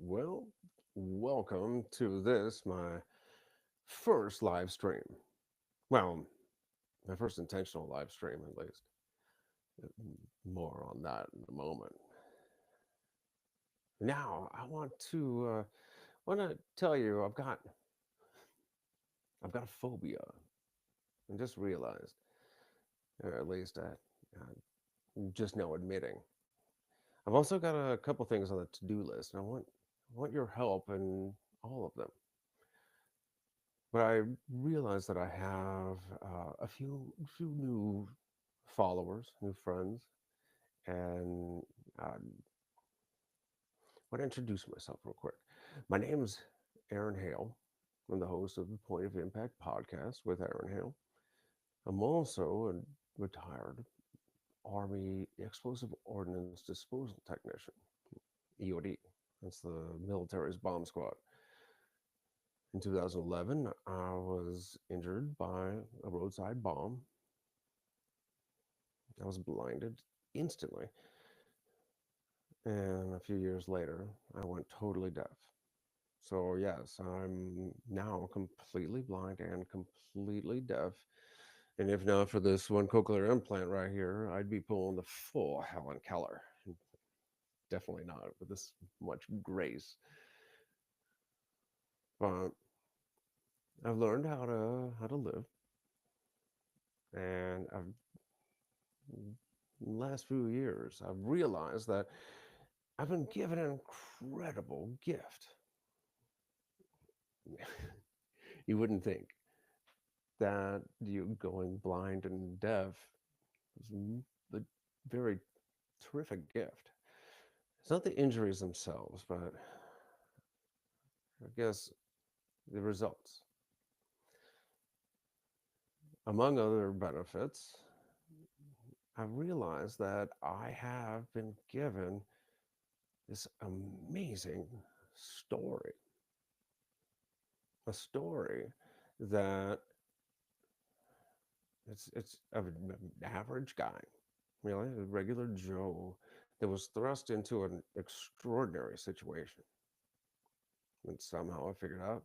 Well, welcome to this, my first live stream. Well, my first intentional live stream, at least. More on that in a moment. Now, I want to tell you, I've got a phobia. I just realized, or at least just now admitting. I've also got a couple things on the to-do list, and I want your help in all of them. But I realized that I have a few new followers, new friends, and I want to introduce myself real quick. My name's Aaron Hale. I'm the host of the Point of Impact podcast with Aaron Hale. I'm also a retired Army Explosive Ordnance Disposal Technician, EOD. That's the military's bomb squad. In 2011, I was injured by a roadside bomb. I was blinded instantly. And a few years later, I went totally deaf. So, yes, I'm now completely blind and completely deaf. And if not for this one cochlear implant right here, I'd be pulling the full Helen Keller. Definitely not with this much grace. But I've learned how to live, and I've last few years I've realized that I've been given an incredible gift. You wouldn't think that you going blind and deaf is a very terrific gift. It's not the injuries themselves, but I guess the results. Among other benefits, I realized that I have been given this amazing story. A story that it's of an average guy, really, a regular Joe that was thrust into an extraordinary situation. And somehow I figured out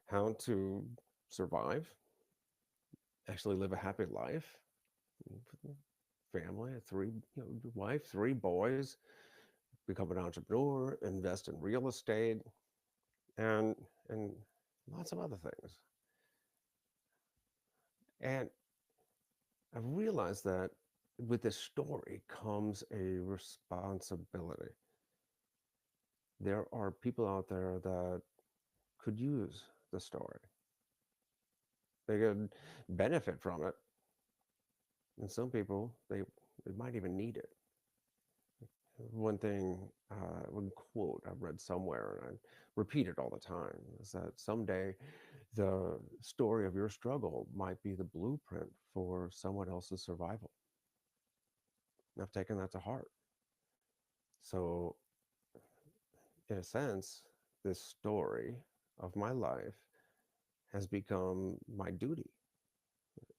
how to survive, actually live a happy life, family, three, wife, three boys, become an entrepreneur, invest in real estate, and and lots of other things. And I realized that with this story comes a responsibility. There are people out there that could use the story. They could benefit from it, and some people they might even need it. One thing, one quote I've read somewhere, and I repeat it all the time, is that someday the story of your struggle might be the blueprint for someone else's survival. And I've taken that to heart. So, in a sense, this story of my life has become my duty,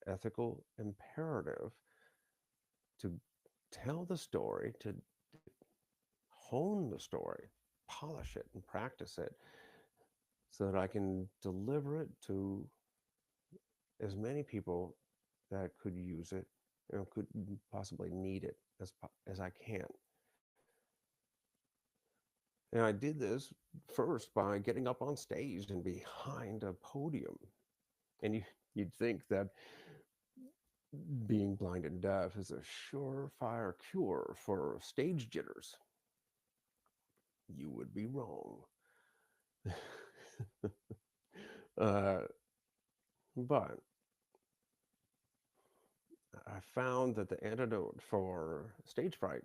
ethical imperative to tell the story, to hone the story, polish it, and practice it so that I can deliver it to as many people that could use it and could possibly need it as I can. And I did this first by getting up on stage and behind a podium. And you'd think that being blind and deaf is a surefire cure for stage jitters. You would be wrong. uh, but I found that the antidote for stage fright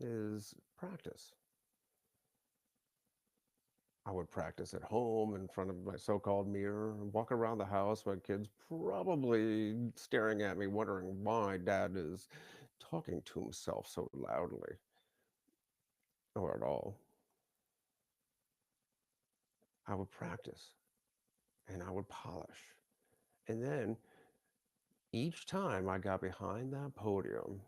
is practice. I would practice at home in front of my so-called mirror, walk around the house, my kids probably staring at me, wondering why dad is talking to himself so loudly or at all. I would practice and I would polish. And then each time I got behind that podium,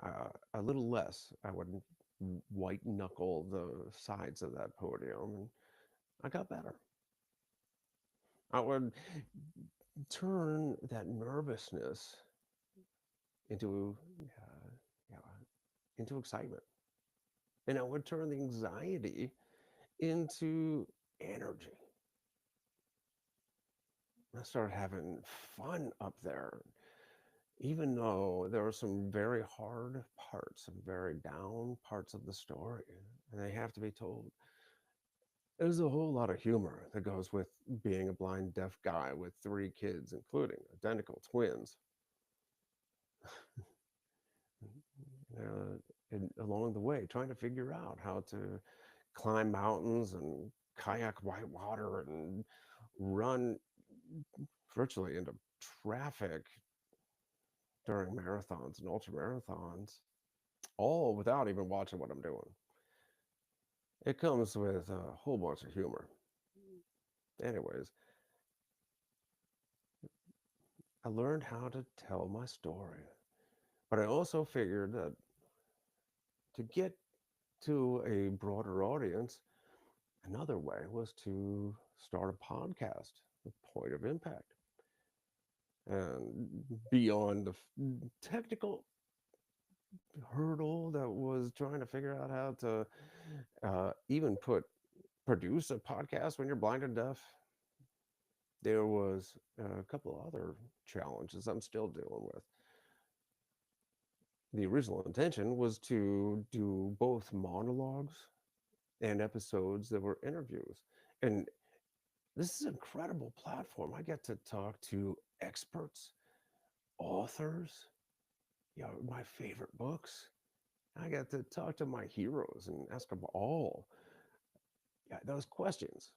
a little less I would white knuckle the sides of that podium, and I got better. I would turn that nervousness into yeah, into excitement, and I would turn the anxiety into energy. I started having fun up there, even though there were some very hard parts, some very down parts of the story, and they have to be told. There's a whole lot of humor that goes with being a blind deaf guy with three kids, including identical twins. And along the way, trying to figure out how to climb mountains and kayak whitewater and run virtually into traffic during marathons and ultra marathons, all without even watching what I'm doing. It comes with a whole bunch of humor. Anyways, I learned how to tell my story, but I also figured that to get to a broader audience, another way was to start a podcast with Point of Impact. And beyond the technical hurdle that was trying to figure out how to even produce a podcast when you're blind and deaf, there was a couple other challenges I'm still dealing with. The original intention was to do both monologues and episodes that were interviews. And this is an incredible platform. I get to talk to experts, authors, my favorite books. I get to talk to my heroes and ask them all those questions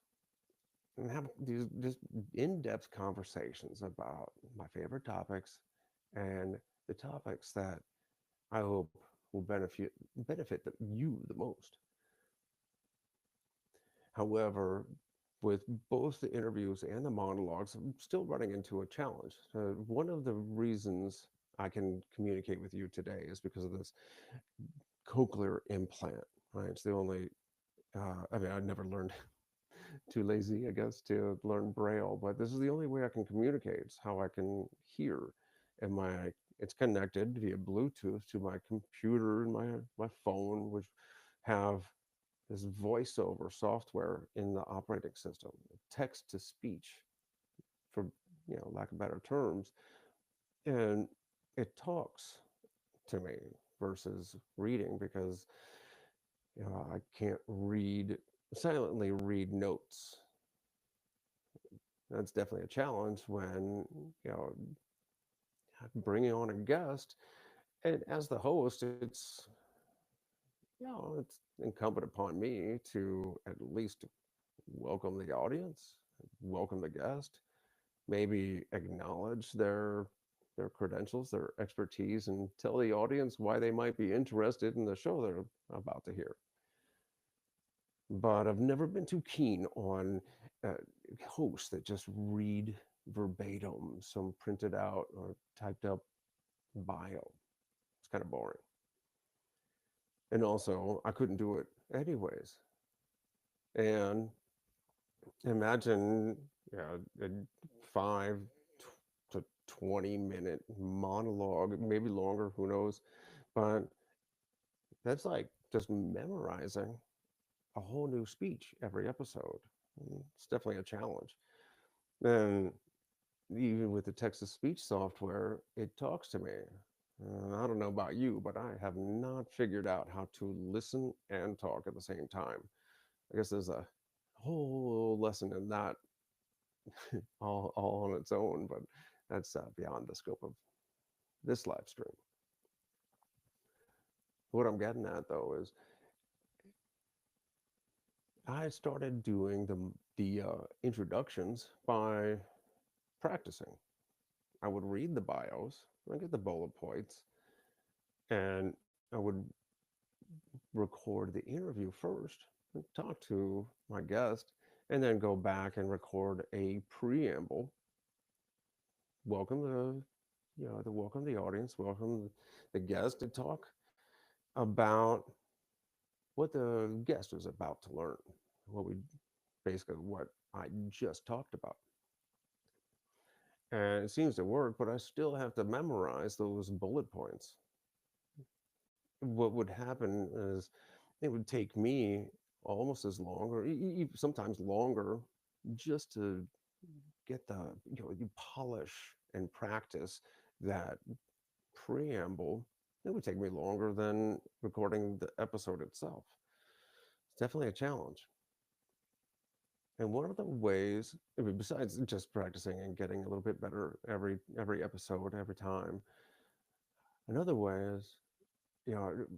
and have these just in-depth conversations about my favorite topics and the topics that I hope will benefit you the most. However, with both the interviews and the monologues, I'm still running into a challenge. One of the reasons I can communicate with you today is because of this cochlear implant. Right, it's the only. I mean, I never learned too lazy, I guess, to learn Braille, but this is the only way I can communicate. It's how I can hear. And it's connected via Bluetooth to my computer and my phone, which have this voiceover software in the operating system, text to speech, for lack of better terms, and it talks to me versus reading because I can't silently read notes. That's definitely a challenge when you know bringing on a guest, and as the host, it's incumbent upon me to at least welcome the audience, welcome the guest, maybe acknowledge their credentials, their expertise, and tell the audience why they might be interested in the show they're about to hear. But I've never been too keen on uh, hosts that just read verbatim some printed out or typed up bio. It's kind of boring. And also, I couldn't do it anyways. And imagine, a 5 to 20 minute monologue, maybe longer, who knows? But that's like just memorizing a whole new speech every episode. It's definitely a challenge. And even with the text to speech software, it talks to me. I don't know about you, but I have not figured out how to listen and talk at the same time. I guess there's a whole lesson in that all on its own, but that's beyond the scope of this live stream. What I'm getting at though is I started doing the introductions by practicing. I would read the bios, I get the bullet points, and I would record the interview first, talk to my guest, and then go back and record a preamble. Welcome to welcome the audience, welcome the guest to talk about what the guest is about to learn, what we basically what I just talked about. And it seems to work, but I still have to memorize those bullet points. What would happen is it would take me almost as long, or sometimes longer, just to get you polish and practice that preamble. It would take me longer than recording the episode itself. It's definitely a challenge. And one of the ways, I mean, besides just practicing and getting a little bit better every episode, every time, another way is,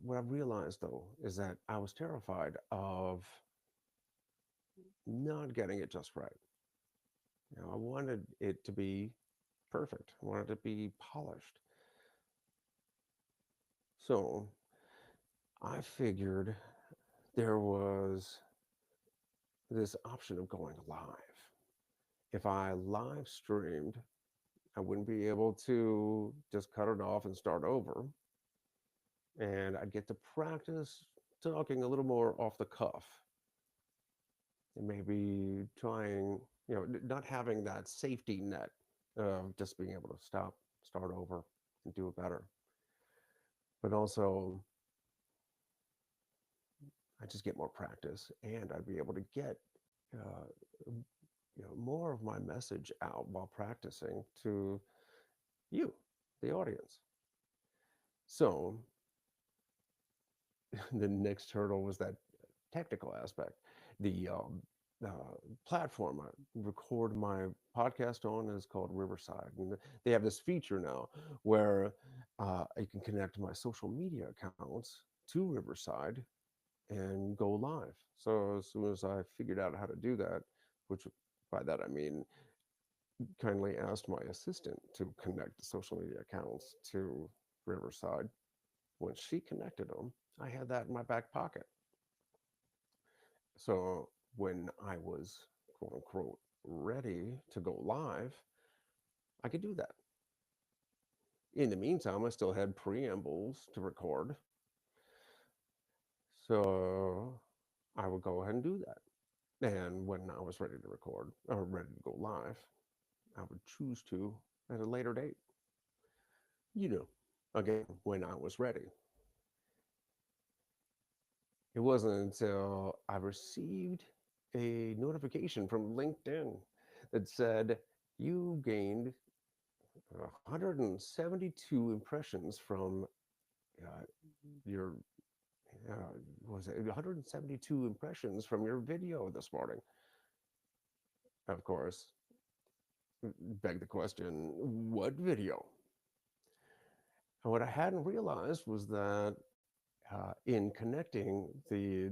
what I've realized though is that I was terrified of not getting it just right. I wanted it to be perfect. I wanted it to be polished. So I figured there was this option of going live. If I live streamed, I wouldn't be able to just cut it off and start over. And I'd get to practice talking a little more off the cuff and maybe trying, not having that safety net of just being able to start over, and do it better. But also, I just get more practice, and I'd be able to get, uh, more of my message out while practicing to you, the audience. So the next hurdle was that technical aspect. The platform I record my podcast on is called Riverside, and they have this feature now where I can connect my social media accounts to Riverside and go live. So as soon as I figured out how to do that, which by that I mean kindly asked my assistant to connect the social media accounts to Riverside. When she connected them, I had that in my back pocket. So when I was quote unquote ready to go live, I could do that. In the meantime, I still had preambles to record. So I would go ahead and do that. And when I was ready to record or ready to go live, I would choose to at a later date. You know, again, when I was ready. It wasn't until I received a notification from LinkedIn that said you gained 172 impressions from uh, your was it 172 impressions from your video this morning. Of course, beg the question, what video? And what I hadn't realized was that in connecting the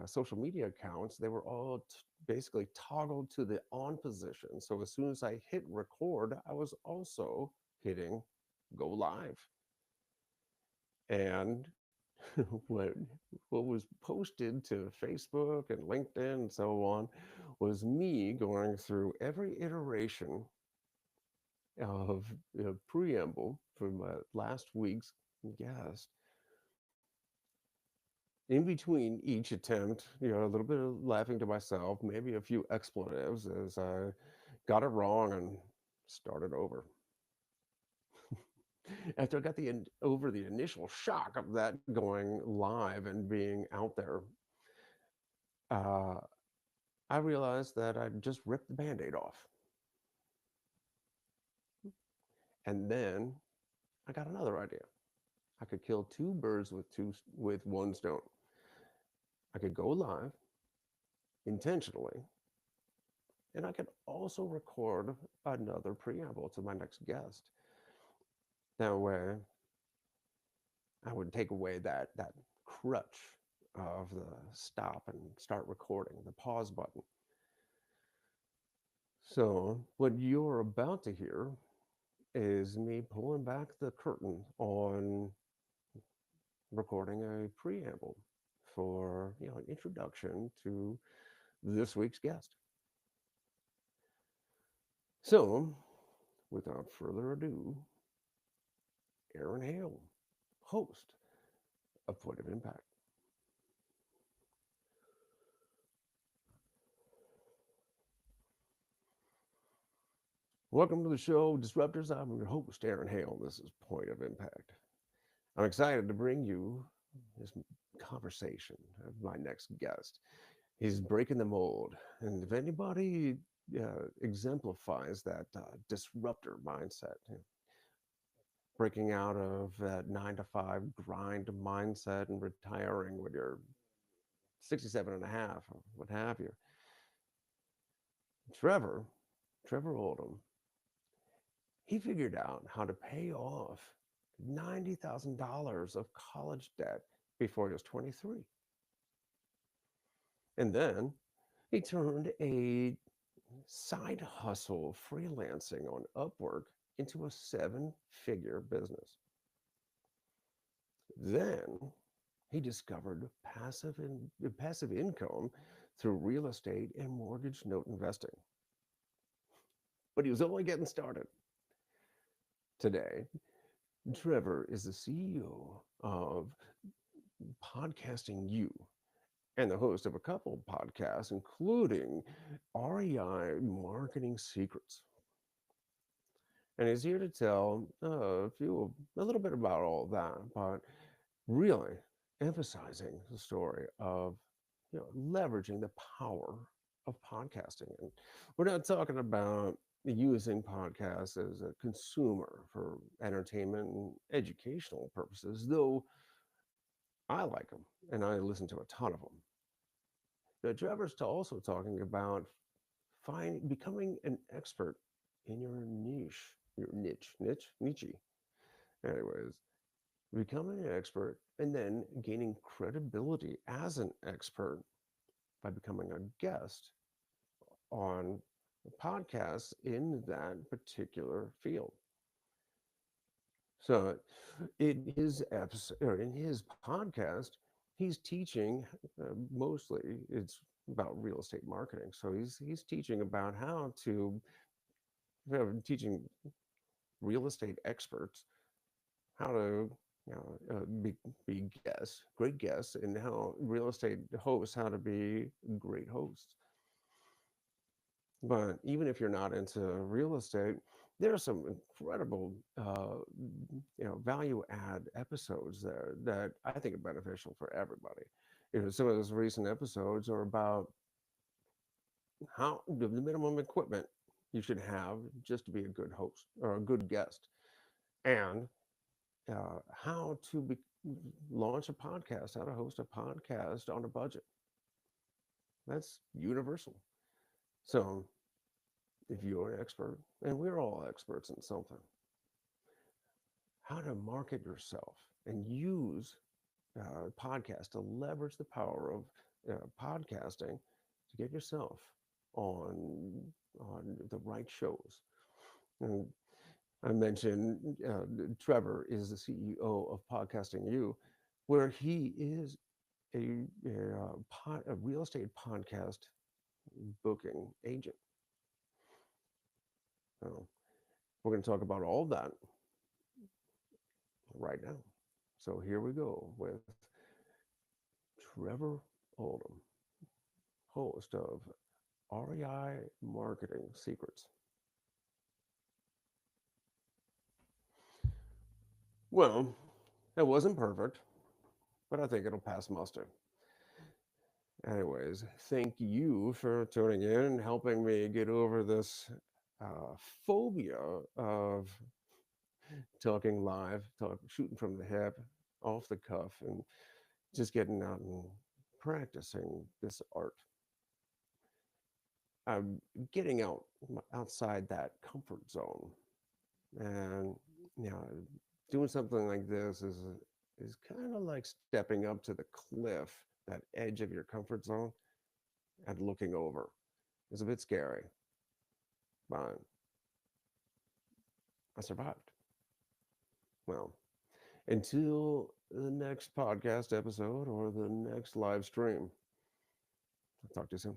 social media accounts, they were all basically toggled to the on position. So as soon as I hit record, I was also hitting go live. And what what was posted to Facebook and LinkedIn and so on was me going through every iteration of preamble from last week's guest. In between each attempt, a little bit of laughing to myself, maybe a few expletives as I got it wrong and started over. After I got over the initial shock of that going live and being out there, uh, I realized that I just ripped the band-aid off. And then I got another idea. I could kill two birds with one stone. I could go live intentionally, and I could also record another preamble to my next guest. That way, I would take away that crutch of the stop and start recording, the pause button. So, what you're about to hear is me pulling back the curtain on recording a preamble for an introduction to this week's guest. So, without further ado, Aaron Hale, host of Point of Impact. Welcome to the show, Disruptors. I'm your host, Aaron Hale. This is Point of Impact. I'm excited to bring you this conversation of my next guest. He's breaking the mold. And if anybody exemplifies that disruptor mindset, breaking out of that 9 to 5 grind mindset and retiring when you're 67 and a half, or what have you, Trevor, Trevor Oldham, he figured out how to pay off $90,000 of college debt before he was 23. And then he turned a side hustle freelancing on Upwork into a 7-figure business. Then he discovered passive income through real estate and mortgage note investing. But he was only getting started. Today, Trevor is the CEO of Podcasting You and the host of a couple of podcasts, including REI Marketing Secrets. And he's here to tell a little bit about all that, but really emphasizing the story of leveraging the power of podcasting. And we're not talking about using podcasts as a consumer for entertainment and educational purposes, though I like them and I listen to a ton of them. But Trevor's also talking about becoming an expert in niche. Anyways, becoming an expert and then gaining credibility as an expert by becoming a guest on podcasts in that particular field. So, in his podcast, he's teaching mostly it's about real estate marketing. So he's teaching about how to teaching real estate experts how to be guests, great guests, and how real estate hosts how to be great hosts. But even if you're not into real estate, there are some incredible, value add episodes there that I think are beneficial for everybody. Some of those recent episodes are about how the minimum equipment you should have just to be a good host or a good guest, and how to launch a podcast, how to host a podcast on a budget. That's universal. So if you're an expert, and we're all experts in something, how to market yourself and use podcast to leverage the power of podcasting to get yourself on the right shows. And I mentioned Trevor is the CEO of Podcasting You, where he is a real estate podcast booking agent. So we're going to talk about all that right now. So here we go with Trevor Oldham, host of REI Marketing Secrets. Well, it wasn't perfect, but I think it'll pass muster. Anyways, thank you for tuning in and helping me get over this phobia of talking live, shooting from the hip, off the cuff, and just getting out and practicing this art. I'm getting outside that comfort zone, and doing something like this is kind of like stepping up to the cliff, that edge of your comfort zone, and looking over. It's a bit scary, but I survived. Well, until the next podcast episode or the next live stream, I'll talk to you soon.